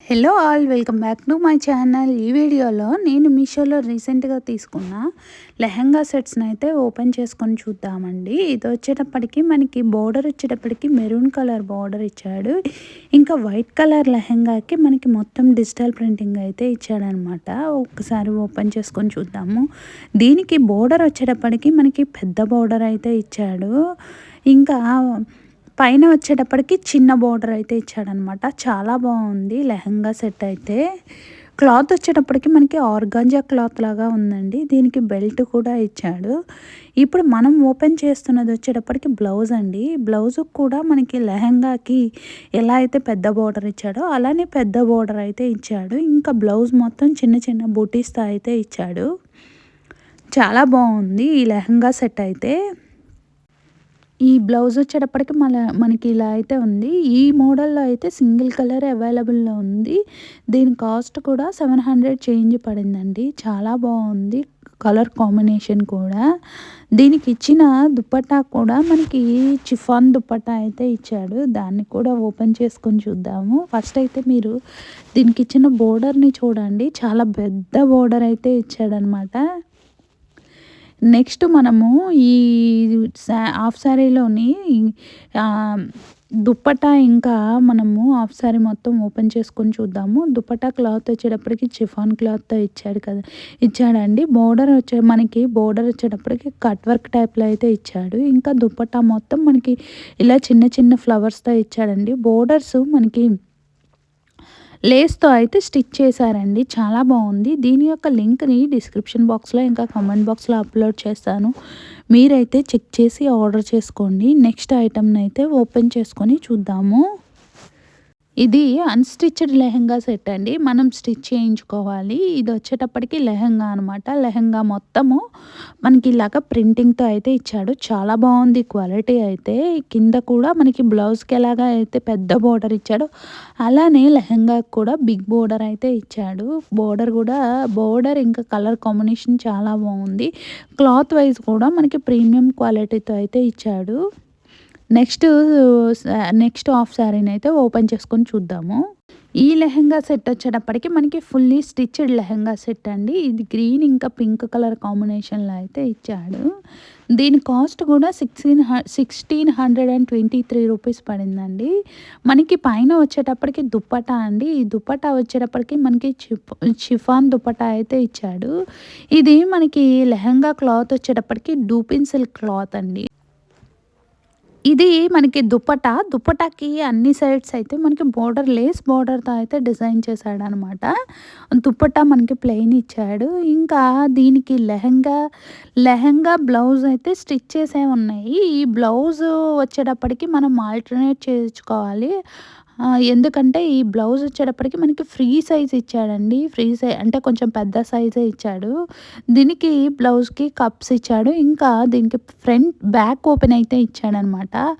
Hello all welcome back to my channel. ఈ వీడియోలో నేను మీషోలో రీసెంట్గా తీసుకున్న లెహంగా సెట్స్ని అయితే ఓపెన్ చేసుకొని చూద్దామండి. ఇది వచ్చేటప్పటికి మనకి బోర్డర్ వచ్చేటప్పటికి మెరూన్ కలర్ బోర్డర్ ఇచ్చాడు. ఇంకా వైట్ కలర్ లెహంగాకి మనకి మొత్తం డిజిటల్ ప్రింటింగ్ అయితే ఇచ్చాడనమాట. ఒకసారి ఓపెన్ చేసుకొని చూద్దాము. దీనికి బోర్డర్ వచ్చేటప్పటికి మనకి పెద్ద బోర్డర్ అయితే ఇచ్చాడు. ఇంకా పైన వచ్చేటప్పటికి చిన్న బోర్డర్ అయితే ఇచ్చాడనమాట. చాలా బాగుంది లెహంగా సెట్ అయితే. క్లాత్ వచ్చేటప్పటికి మనకి ఆర్గాంజా క్లాత్ లాగా ఉందండి. దీనికి బెల్ట్ కూడా ఇచ్చాడు. ఇప్పుడు మనం ఓపెన్ చేస్తున్నది వచ్చేటప్పటికి బ్లౌజ్ అండి. బ్లౌజ్ కూడా మనకి లెహంగాకి ఎలా అయితే పెద్ద బోర్డర్ ఇచ్చాడో అలానే పెద్ద బోర్డర్ అయితే ఇచ్చాడు. ఇంకా బ్లౌజ్ మొత్తం చిన్న చిన్న బూటీస్తో అయితే ఇచ్చాడు. చాలా బాగుంది ఈ లెహంగా సెట్ అయితే. ఈ బ్లౌజ్ వచ్చేటప్పటికి మనకి ఇలా అయితే ఉంది. ఈ మోడల్లో అయితే సింగిల్ కలర్ అవైలబుల్లో ఉంది. దీని కాస్ట్ కూడా 700 చేంజ్ పడిందండి. చాలా బాగుంది కలర్ కాంబినేషన్ కూడా. దీనికి ఇచ్చిన దుపట్టా కూడా మనకి చిఫాన్ దుపట్టా అయితే ఇచ్చాడు. దాన్ని కూడా ఓపెన్ చేసుకొని చూద్దాము. ఫస్ట్ అయితే మీరు దీనికి ఇచ్చిన బోర్డర్ని చూడండి. చాలా పెద్ద బోర్డర్ అయితే ఇచ్చాడనమాట. నెక్స్ట్ మనము ఈ హాఫ్ శారీలోని దుప్పటా ఇంకా మనము హాఫ్ శారీ మొత్తం ఓపెన్ చేసుకొని చూద్దాము. దుప్పటా క్లాత్ వచ్చేటప్పటికి చిఫాన్ క్లాత్తో ఇచ్చాడండి. మనకి బోర్డర్ వచ్చేటప్పటికి కట్ వర్క్ టైప్లో అయితే ఇచ్చాడు. ఇంకా దుప్పటా మొత్తం మనకి ఇలా చిన్న చిన్న ఫ్లవర్స్తో ఇచ్చాడండి. బోర్డర్స్ మనకి లేస్తో అయితే స్టిచ్ చేశారండి. చాలా బాగుంది. దీని యొక్క లింక్ని డిస్క్రిప్షన్ బాక్స్లో ఇంకా కామెంట్ బాక్స్లో అప్లోడ్ చేస్తాను. మీరైతే చెక్ చేసి ఆర్డర్ చేసుకోండి. నెక్స్ట్ ఐటమ్ని అయితే ఓపెన్ చేసుకొని చూద్దాము. ఇది అన్‌స్టిచ్డ్ లెహంగా సెట్ అండి. మనం స్టిచ్ చేయించుకోవాలి. ఇది వచ్చేటప్పటికి లెహంగా అనమాట. లెహంగా మొత్తము మనకి ఇలాగ ప్రింటింగ్‌తో అయితే ఇచ్చాడు. చాలా బాగుంది క్వాలిటీ అయితే. కింద కూడా మనకి బ్లౌజ్‌కి ఎలాగా అయితే పెద్ద బోర్డర్ ఇచ్చాడో అలానే లెహంగాకి కూడా బిగ్ బోర్డర్ అయితే ఇచ్చాడు. బోర్డర్ ఇంకా కలర్ కాంబినేషన్ చాలా బాగుంది. క్లాత్ వైజ్ కూడా మనకి ప్రీమియం క్వాలిటీతో అయితే ఇచ్చాడు. నెక్స్ట్ హాఫ్ శారీని అయితే ఓపెన్ చేసుకొని చూద్దాము. ఈ లెహంగా సెట్ వచ్చేటప్పటికి మనకి ఫుల్లీ స్టిచ్డ్ లెహంగా సెట్ అండి. ఇది గ్రీన్ ఇంకా పింక్ కలర్ కాంబినేషన్లో అయితే ఇచ్చాడు. దీని కాస్ట్ కూడా 1623 రూపీస్ పడిందండి. మనకి పైన వచ్చేటప్పటికి దుప్పటా అండి. ఈ దుప్పటా వచ్చేటప్పటికి మనకి షిఫాన్ దుప్పటా అయితే ఇచ్చాడు. ఇది మనకి లెహంగా క్లాత్ వచ్చేటప్పటికి డూపిన్ సిల్క్ క్లాత్ అండి. ఇది మనకి దుప్పటాకి అన్ని సైడ్స్ అయితే మనకి లేస్ బోర్డర్‌తో అయితే డిజైన్ చేశాడనమాట. దుప్పటా మనకి ప్లెయిన్ ఇచ్చాడు. ఇంకా దీనికి లెహంగా బ్లౌజ్ అయితే స్టిచ్ చేసే ఉన్నాయి. ఈ బ్లౌజ్ వచ్చేటప్పటికి మనం ఆల్టర్‌నేట్ చేయించుకోవాలి. ఎందుకంటే ఈ బ్లౌజ్ వచ్చేటప్పటికి మనకి ఫ్రీ సైజ్ ఇచ్చాడండి. అంటే కొంచెం పెద్ద సైజే ఇచ్చాడు. దీనికి బ్లౌజ్‌కి కప్స్ ఇచ్చాడు. ఇంకా దీనికి బ్యాక్ ఓపెన్ అయితే ఇచ్చాడనమాట.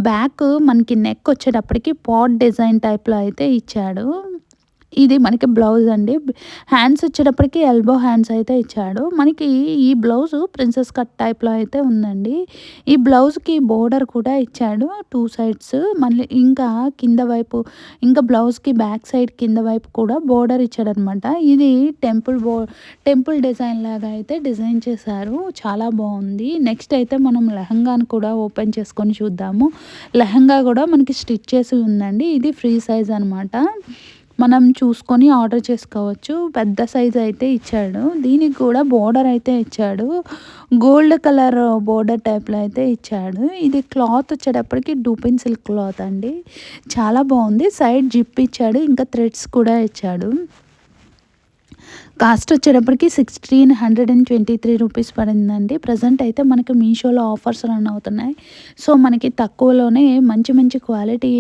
బ్యాక్ మనకి నెక్ వచ్చేటప్పటికి పాట్ డిజైన్ టైప్‌లో అయితే ఇచ్చాడు. ఇది మనకి బ్లౌజ్ అండి. హ్యాండ్స్ వచ్చేటప్పటికి ఎల్బో హ్యాండ్స్ అయితే ఇచ్చాడు. మనకి ఈ బ్లౌజు ప్రిన్సెస్ కట్ టైప్‌లో అయితే ఉందండి. ఈ బ్లౌజ్‌కి బోర్డర్ కూడా ఇచ్చాడు 2 సైడ్స్. మళ్ళీ ఇంకా కింద వైపు ఇంకా బ్లౌజ్‌కి బ్యాక్ సైడ్ కింద వైపు కూడా బోర్డర్ ఇచ్చాడనమాట. ఇది టెంపుల్ డిజైన్ లాగా అయితే డిజైన్ చేశారు. చాలా బాగుంది. నెక్స్ట్ అయితే మనం లెహంగాను కూడా ఓపెన్ చేసుకొని చూద్దాము. లెహంగా కూడా మనకి స్టిచ్ చేసి ఉందండి. ఇది ఫ్రీ సైజ్ అనమాట. మనం చూసుకొని ఆర్డర్ చేసుకోవచ్చు. పెద్ద సైజ్ అయితే ఇచ్చాడు. దీనికి కూడా బోర్డర్ అయితే ఇచ్చాడు. గోల్డ్ కలర్ బోర్డర్ టైప్‌లో అయితే ఇచ్చాడు. ఇది క్లాత్ వచ్చేటప్పటికి డూపిన్ సిల్క్ క్లాత్ అండి. చాలా బాగుంది. సైడ్ జిప్ ఇచ్చాడు. ఇంకా థ్రెడ్స్ కూడా ఇచ్చాడు. కాస్ట్ వచ్చేటప్పటికి 1623 రూపీస్ పడిందండి. ప్రజెంట్ అయితే మనకి మీషోలో ఆఫర్స్ రన్ అవుతున్నాయి. సో మనకి తక్కువలోనే మంచి మంచి క్వాలిటీ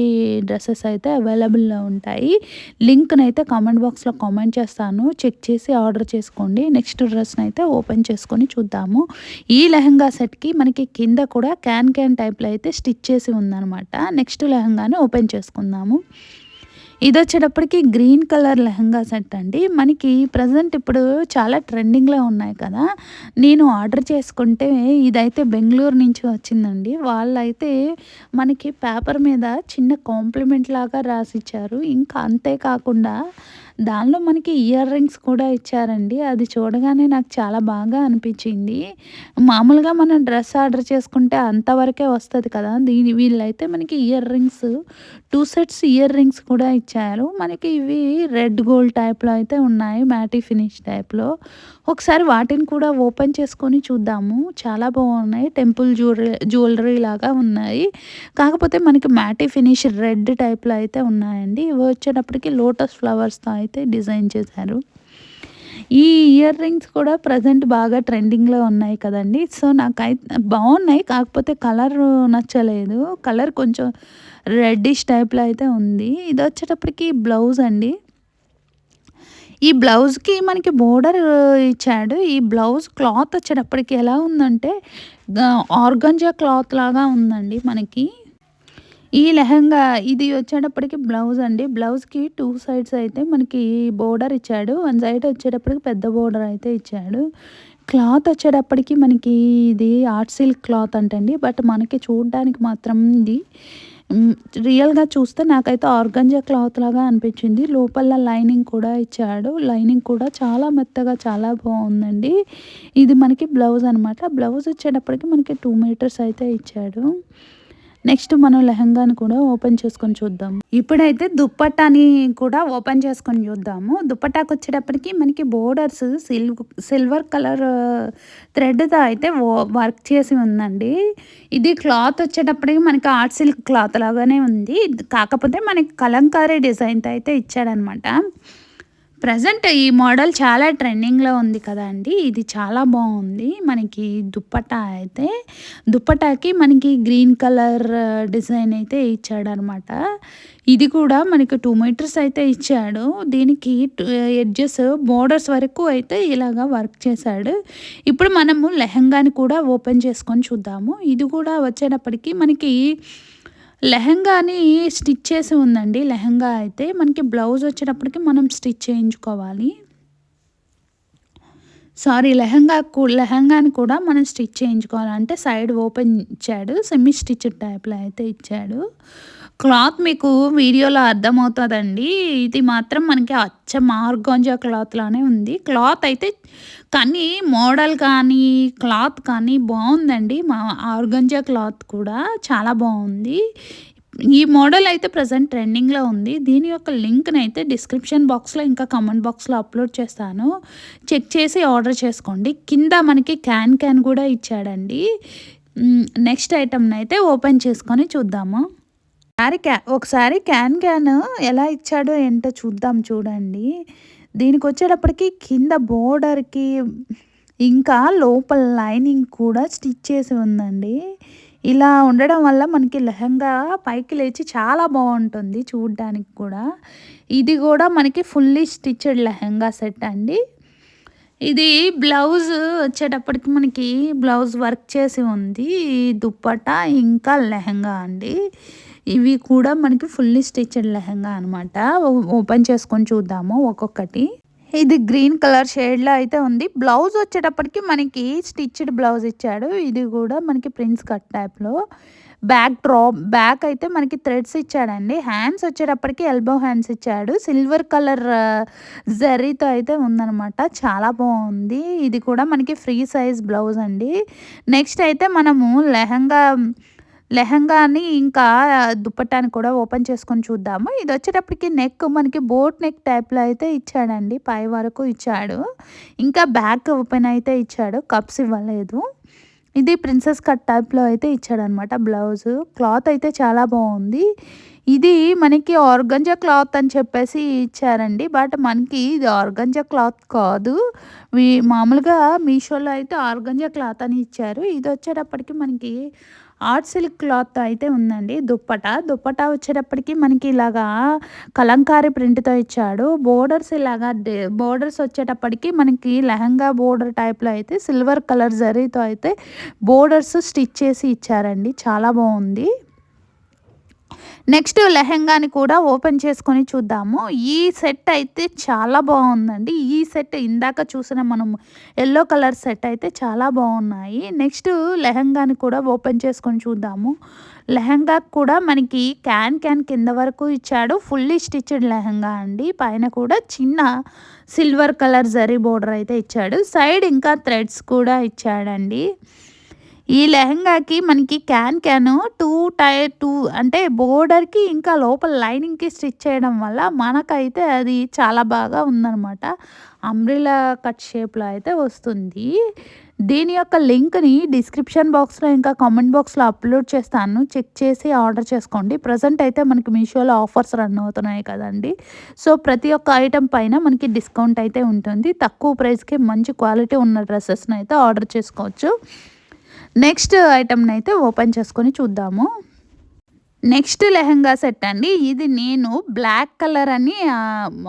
డ్రెస్సెస్ అయితే అవైలబుల్‌లో ఉంటాయి. లింక్‌ని అయితే కామెంట్ బాక్స్‌లో కామెంట్ చేస్తాను. చెక్ చేసి ఆర్డర్ చేసుకోండి. నెక్స్ట్ డ్రెస్‌ని అయితే ఓపెన్ చేసుకొని చూద్దాము. ఈ లెహంగా సెట్‌కి మనకి కింద కూడా క్యాన్ టైప్‌లో అయితే స్టిచ్ చేసి ఉందనమాట. నెక్స్ట్ లెహంగాని ఓపెన్ చేసుకుందాము. ఇదొచ్చేటప్పటికి గ్రీన్ కలర్ లెహంగా సెట్ అండి. మనకి ప్రెజెంట్ ఇప్పుడు చాలా ట్రెండింగ్‌లో ఉన్నాయి కదా! నేను ఆర్డర్ చేసుకుంటే ఇదైతే బెంగుళూరు నుంచి వచ్చిందండి. వాళ్ళైతే మనకి పేపర్ మీద చిన్న కాంప్లిమెంట్ లాగా రాసిచ్చారు. ఇంకా అంతే కాకుండా దానిలో మనకి ఇయర్ రింగ్స్ కూడా ఇచ్చారండి. అది చూడగానే నాకు చాలా బాగా అనిపించింది. మామూలుగా మనం డ్రెస్ ఆర్డర్ చేసుకుంటే అంతవరకే వస్తది కదా! వీళ్ళైతే మనకి ear rings 2 sets ear rings కూడా ఇచ్చారు. మనకి ఇవి రెడ్ గోల్డ్ టైప్‌లో అయితే ఉన్నాయి. మ్యాటీ ఫినిష్ టైప్‌లో. ఒకసారి వాటిని కూడా ఓపెన్ చేసుకొని చూద్దాము. చాలా బాగున్నాయి. టెంపుల్ జ్యువెలరీ లాగా ఉన్నాయి. కాకపోతే మనకి మ్యాటీ ఫినిష్ రెడ్ టైప్‌లో అయితే ఉన్నాయండి. ఇవి వచ్చేటప్పటికి లోటస్ ఫ్లవర్స్‌తో అయితే డిజైన్ చేశారు. ఈ ఇయర్ రింగ్స్ కూడా ప్రెజెంట్ బాగా ట్రెండింగ్‌లో ఉన్నాయి కదండీ! సో, బావున్నాయి. కాకపోతే కలరు నచ్చలేదు. కలర్ కొంచెం రెడ్డిష్ టైప్‌లో అయితే ఉంది. ఇదొచ్చేటప్పటికి బ్లౌజ్ అండి. ఈ బ్లౌజ్‌కి మనకి బోర్డర్ ఇచ్చాడు. ఈ బ్లౌజ్ క్లాత్ వచ్చేటప్పటికి ఎలా ఉందంటే ఆర్గాంజా క్లాత్ లాగా ఉందండి మనకి. ఈ లెహంగా ఇది వచ్చేటప్పటికి బ్లౌజ్ అండి. బ్లౌజ్‌కి 2 సైడ్స్ అయితే మనకి బోర్డర్ ఇచ్చాడు. వన్ సైడ్ వచ్చేటప్పటికి పెద్ద బోర్డర్ అయితే ఇచ్చాడు. క్లాత్ వచ్చేటప్పటికి మనకి ఇది ఆర్ట్ సిల్క్ క్లాత్ అంటండి. బట్ మనకి చూడడానికి మాత్రం ఇది హ్మ్. రియల్‌గా చూస్తే నాకైతే ఆర్గాంజా క్లాత్ లాగా అనిపించింది. లోపల లైనింగ్ కూడా ఇచ్చాడు. లైనింగ్ కూడా చాలా మెత్తగా చాలా బావుందండి. ఇది మనకి బ్లౌజ్ అనమాట. బ్లౌజ్ వచ్చేటప్పటికి మనకి 2 మీటర్స్ అయితే ఇచ్చాడు. నెక్స్ట్ మనం లెహంగాని కూడా ఓపెన్ చేసుకొని చూద్దాం. ఇప్పుడైతే దుప్పట్టాని కూడా ఓపెన్ చేసుకొని చూద్దాము. దుప్పట్టాకొచ్చేటప్పటికి మనకి బోర్డర్స్ సిల్వర్ కలర్ థ్రెడ్‌తో అయితే వర్క్ చేసి ఉందండి. ఇది క్లాత్ వచ్చేటప్పటికి మనకి ఆర్ట్ సిల్క్ క్లాత్ లాగానే ఉంది. కాకపోతే మనకి కలంకారీ డిజైన్‌తో అయితే ఇచ్చాడనమాట. ప్రెజెంట్ ఈ మోడల్ చాలా ట్రెండింగ్‌లో ఉంది కదండీ! ఇది చాలా బావుంది. మనకి దుప్పట్టా అయితే దుప్పట్టాకి మనకి గ్రీన్ కలర్ డిజైన్ అయితే ఇచ్చాడనమాట. ఇది కూడా మనకి 2 మీటర్స్ అయితే ఇచ్చాడు. దీనికి ఎడ్జెస్ బోర్డర్స్ వరకు అయితే ఇలాగా వర్క్ చేశాడు. ఇప్పుడు మనము లెహంగాని కూడా ఓపెన్ చేసుకొని చూద్దాము. ఇది కూడా వచ్చేటప్పటికి మనకి లెహంగాని స్టిచ్ చేసి ఉందండి. లెహంగా అయితే మనకి బ్లౌజ్ వచ్చేటప్పటికి మనం స్టిచ్ చేయించుకోవాలి. సారీ లెహంగాని కూడా మనం స్టిచ్ చేయించుకోవాలి. అంటే సైడ్ ఓపెన్ ఇచ్చాడు. సెమీ స్టిచ్డ్ టైప్‌లో అయితే ఇచ్చాడు. క్లాత్ మీకు వీడియోలో అర్థమవుతదండి. ఇది మాత్రం మనకి అచ్చం ఆర్గాంజా క్లాత్ లానే ఉంది. క్లాత్ అయితే కానీ మోడల్ కానీ, క్లాత్ కానీ బావుందండి. ఆర్గాంజా క్లాత్ కూడా చాలా బావుంది. ఈ మోడల్ అయితే ప్రెజెంట్ ట్రెండింగ్‌లో ఉంది. దీని యొక్క లింక్‌నైతే డిస్క్రిప్షన్ బాక్స్‌లో ఇంకా కామెంట్ బాక్స్‌లో అప్‌లోడ్ చేస్తాను. చెక్ చేసి ఆర్డర్ చేసుకోండి. కింద మనకి క్యాన్ కూడా ఇచ్చాడండి. నెక్స్ట్ ఐటెమ్‌నైతే ఓపెన్ చేసుకొని చూద్దాము. ఒకసారి క్యాన్ ఎలా ఇచ్చాడో ఏంటో చూద్దాం చూడండి. దీనికొచ్చేటప్పటికి కింద బోర్డర్‌కి ఇంకా లోపల లైనింగ్ కూడా స్టిచ్ చేసి ఉందండి. ఇలా ఉండడం వల్ల మనకి లెహంగా పైకి లేచి చాలా బావుంటుంది చూడ్డానికి కూడా. ఇది గూడా మనకి ఫుల్లీ స్టిచ్డ్ లెహంగా సెట్ అండి. ఇది బ్లౌజ్ వచ్చేటప్పటికి మనకి బ్లౌజ్ వర్క్ చేసి ఉంది. దుప్పట్టా ఇంకా లెహంగా అండి. ఇవి కూడా మనకి ఫుల్లీ స్టిచ్డ్ లెహంగా అనమాట. ఓపెన్ చేసుకొని చూద్దాము ఒక్కొక్కటి. ఇది గ్రీన్ కలర్ షేడ్‌లో అయితే ఉంది. బ్లౌజ్ వచ్చేటప్పటికి మనకి స్టిచ్డ్ బ్లౌజ్ ఇచ్చాడు. ఇది గూడా మనకి ప్రిన్స్ కట్ టైప్‌లో. బ్యాక్ అయితే మనకి థ్రెడ్స్ ఇచ్చాడండి. హ్యాండ్స్ వచ్చేటప్పటికి ఎల్బో హ్యాండ్స్ ఇచ్చాడు. సిల్వర్ కలర్ జరీతో అయితే ఉందనమాట. చాలా బావుంది. ఇది కూడా మనకి ఫ్రీ సైజ్ బ్లౌజ్ అండి. నెక్స్ట్ అయితే మనము లెహంగాని ఇంకా దుప్పట్టాని కూడా ఓపెన్ చేసుకొని చూద్దాము. ఇది వచ్చేటప్పటికి నెక్ మనకి బోట్ నెక్ టైప్‌లో అయితే ఇచ్చాడండి. పై వరకు ఇచ్చాడు. ఇంకా బ్యాక్ ఓపెన్ అయితే ఇచ్చాడు. కప్స్ ఇవ్వలేదు. ఇది ప్రిన్సెస్ కట్ టైప్‌లో అయితే ఇచ్చాడనమాట బ్లౌజ్. క్లాత్ అయితే చాలా బావుంది. ఇది మనకి ఆర్గంజా క్లాత్ అని చెప్పేసి ఇచ్చారండి. బట్ మనకి ఇది ఆర్గంజా క్లాత్ కాదు. మామూలుగా మీషోలో అయితే ఆర్గంజా క్లాత్ అని ఇచ్చారు. ఇది వచ్చేటప్పటికి మనకి ఆర్ట్ సిల్క్ క్లాత్ అయితే ఉందండి. దుప్పటా వచ్చేటప్పటికి మనకి ఇలాగా కలంకారీ ప్రింట్‌తో ఇచ్చాడు. బోర్డర్స్ వచ్చేటప్పటికి మనకి లెహంగా బోర్డర్ టైప్‌లో అయితే సిల్వర్ కలర్ జరీతో అయితే బోర్డర్స్ స్టిచ్ చేసి ఇచ్చారండి. చాలా బావుంది. నెక్స్ట్ లెహెంగాని కూడా ఓపెన్ చేసుకొని చూద్దాము. ఈ సెట్ అయితే చాలా బాగుందండి. ఈ సెట్ ఇందాక చూసిన మనం ఎల్లో కలర్ సెట్ అయితే చాలా బాగున్నాయి. నెక్స్ట్ లెహెంగాని కూడా ఓపెన్ చేసుకొని చూద్దాము. లెహెంగా కూడా మనకి క్యాన్ కింద వరకు ఇచ్చాడు. ఫుల్లీ స్టిచ్డ్ లెహెంగా అండి. పైన కూడా చిన్న సిల్వర్ కలర్ జరీ బోర్డర్ అయితే ఇచ్చాడు. సైడ్ ఇంకా థ్రెడ్స్ కూడా ఇచ్చాడండి. ఈ లెహెంగాకి మనకి క్యాన్ టూ అంటే బోర్డర్కి ఇంకా లోపల లైనింగ్కి స్టిచ్ చేయడం వల్ల మనకైతే అది చాలా బాగా ఉందన్నమాట. అంబ్రిల్లా కట్ షేప్లో అయితే వస్తుంది. దీని యొక్క లింక్ని డిస్క్రిప్షన్ బాక్స్లో ఇంకా కామెంట్ బాక్స్లో అప్లోడ్ చేస్తాను. చెక్ చేసి ఆర్డర్ చేసుకోండి. ప్రజెంట్ అయితే మనకి మీషోలో ఆఫర్స్ రన్ అవుతున్నాయి కదండి. సో ప్రతి ఒక్క ఐటెం పైన మనకి డిస్కౌంట్ అయితే ఉంటుంది. తక్కువ ప్రైస్కి మంచి క్వాలిటీ ఉన్న డ్రెస్సెస్ని అయితే ఆర్డర్ చేసుకోవచ్చు. నెక్స్ట్ ఐటెంని అయితే ఓపెన్ చేసుకొని చూద్దాము. నెక్స్ట్ లెహెంగా సెట్ అండి. ఇది నేను బ్లాక్ కలర్ అని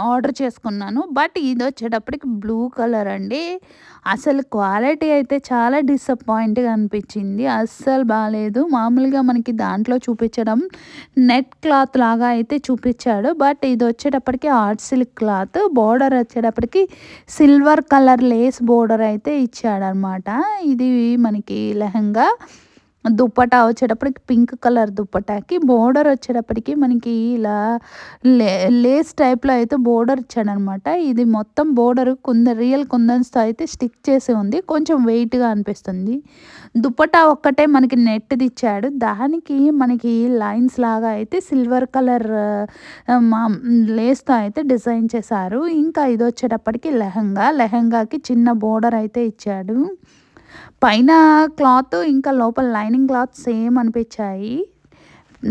ఆర్డర్ చేసుకున్నాను. బట్ ఇది వచ్చేటప్పటికి బ్లూ కలర్ అండి. అసలు క్వాలిటీ అయితే చాలా డిసప్పాయింట్గా అనిపించింది. అస్సలు బాగాలేదు. మామూలుగా మనకి దాంట్లో చూపించడం నెట్ క్లాత్ లాగా అయితే చూపించాడు. బట్ ఇది వచ్చేటప్పటికి ఆర్ట్ సిల్క్ క్లాత్. బోర్డర్ వచ్చేటప్పటికి సిల్వర్ కలర్ లేస్ బోర్డర్ అయితే ఇచ్చాడనమాట. ఇది మనకి లెహెంగా. దుప్పటా వచ్చేటప్పటికి పింక్ కలర్ దుప్పటాకి బోర్డర్ వచ్చేటప్పటికి మనకి ఇలా లేస్ టైప్లో అయితే బోర్డర్ ఇచ్చాడనమాట. ఇది మొత్తం బోర్డర్ రియల్ కుందన్స్తో అయితే స్టిక్ చేసి ఉంది. కొంచెం వెయిట్గా అనిపిస్తుంది. దుప్పటా ఒక్కటే మనకి నెట్ది ఇచ్చాడు. దానికి మనకి లైన్స్ లాగా అయితే సిల్వర్ కలర్ లేస్తో అయితే డిజైన్ చేశారు. ఇంకా ఇది వచ్చేటప్పటికి లెహంగాకి చిన్న బోర్డర్ అయితే ఇచ్చాడు. పైన క్లాత్ ఇంకా లోపల లైనింగ్ క్లాత్ సేమ్ అనిపించాయి.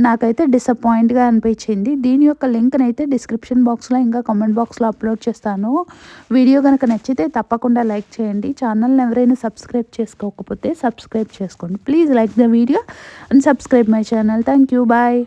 నాకైతే డిసప్పాయింట్గా అనిపించింది. దీని యొక్క లింక్ని అయితే డిస్క్రిప్షన్ బాక్స్లో ఇంకా కామెంట్ బాక్స్లో అప్లోడ్ చేస్తాను. వీడియో కనుక నచ్చితే తప్పకుండా లైక్ చేయండి. ఛానల్ని ఎవరైనా సబ్స్క్రైబ్ చేసుకోకపోతే సబ్స్క్రైబ్ చేసుకోండి. Please like the video and subscribe my channel. Thank you. Bye.